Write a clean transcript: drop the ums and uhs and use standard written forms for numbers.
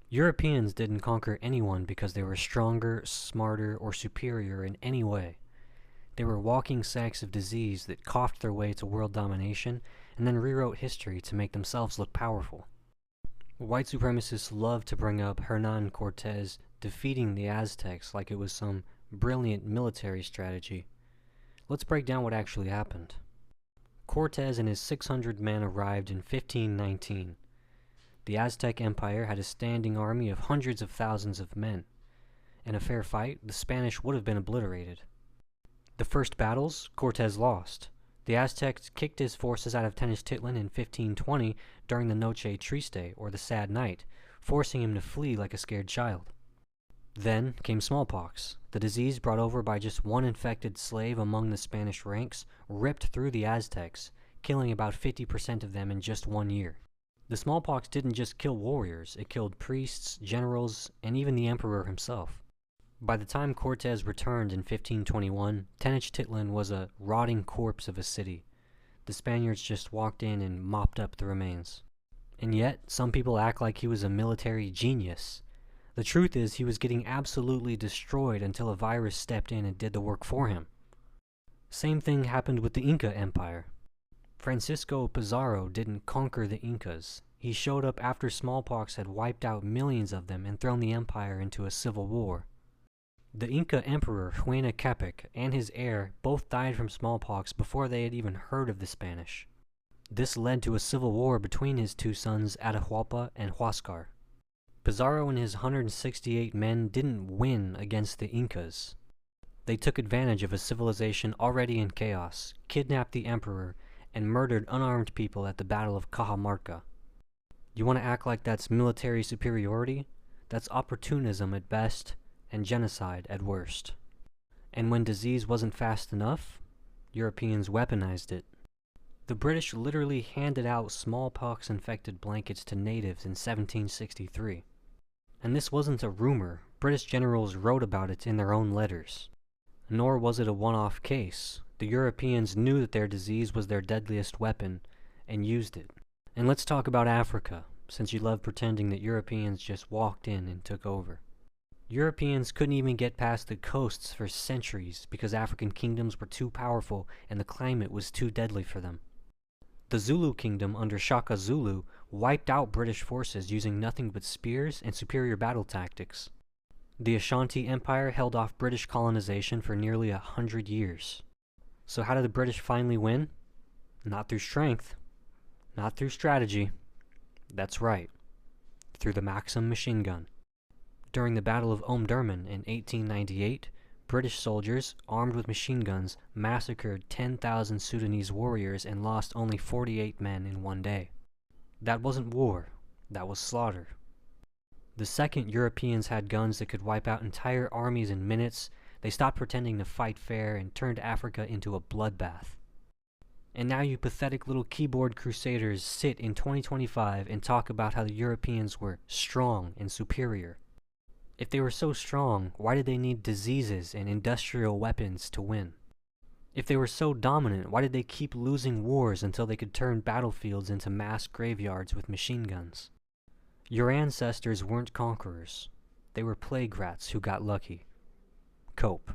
Europeans didn't conquer anyone because they were stronger, smarter, or superior in any way. They were walking sacks of disease that coughed their way to world domination and then rewrote history to make themselves look powerful. White supremacists love to bring up Hernan Cortés defeating the Aztecs like it was some brilliant military strategy. Let's break down what actually happened. Cortés and his 600 men arrived in 1519. The Aztec Empire had a standing army of hundreds of thousands of men. In a fair fight, the Spanish would have been obliterated. The first battles, Cortés lost. The Aztecs kicked his forces out of Tenochtitlan in 1520 during the Noche Triste, or the Sad Night, forcing him to flee like a scared child. Then came smallpox. The disease brought over by just one infected slave among the Spanish ranks ripped through the Aztecs, killing about 50% of them in just 1 year. The smallpox didn't just kill warriors, it killed priests, generals, and even the emperor himself. By the time Cortés returned in 1521, Tenochtitlan was a rotting corpse of a city. The Spaniards just walked in and mopped up the remains. And yet, some people act like he was a military genius. The truth is, he was getting absolutely destroyed until a virus stepped in and did the work for him. Same thing happened with the Inca Empire. Francisco Pizarro didn't conquer the Incas. He showed up after smallpox had wiped out millions of them and thrown the empire into a civil war. The Inca Emperor Huayna Capac and his heir both died from smallpox before they had even heard of the Spanish. This led to a civil war between his two sons Atahualpa and Huáscar. Pizarro and his 168 men didn't win against the Incas. They took advantage of a civilization already in chaos, kidnapped the emperor, and murdered unarmed people at the Battle of Cajamarca. You want to act like that's military superiority? That's opportunism at best, and genocide at worst. And when disease wasn't fast enough, Europeans weaponized it. The British literally handed out smallpox-infected blankets to natives in 1763. And this wasn't a rumor. British generals wrote about it in their own letters. Nor was it a one-off case. The Europeans knew that their disease was their deadliest weapon, and used it. And let's talk about Africa, since you love pretending that Europeans just walked in and took over. Europeans couldn't even get past the coasts for centuries because African kingdoms were too powerful and the climate was too deadly for them. The Zulu kingdom under Shaka Zulu wiped out British forces using nothing but spears and superior battle tactics. The Ashanti Empire held off British colonization for nearly 100 years. So how did the British finally win? Not through strength, not through strategy. That's right, through the Maxim machine gun. During the Battle of Omdurman in 1898, British soldiers, armed with machine guns, massacred 10,000 Sudanese warriors and lost only 48 men in 1 day. That wasn't war, that was slaughter. The second Europeans had guns that could wipe out entire armies in minutes, they stopped pretending to fight fair and turned Africa into a bloodbath. And now you pathetic little keyboard crusaders sit in 2025 and talk about how the Europeans were strong and superior. If they were so strong, why did they need diseases and industrial weapons to win? If they were so dominant, why did they keep losing wars until they could turn battlefields into mass graveyards with machine guns? Your ancestors weren't conquerors. They were plague rats who got lucky. Cope.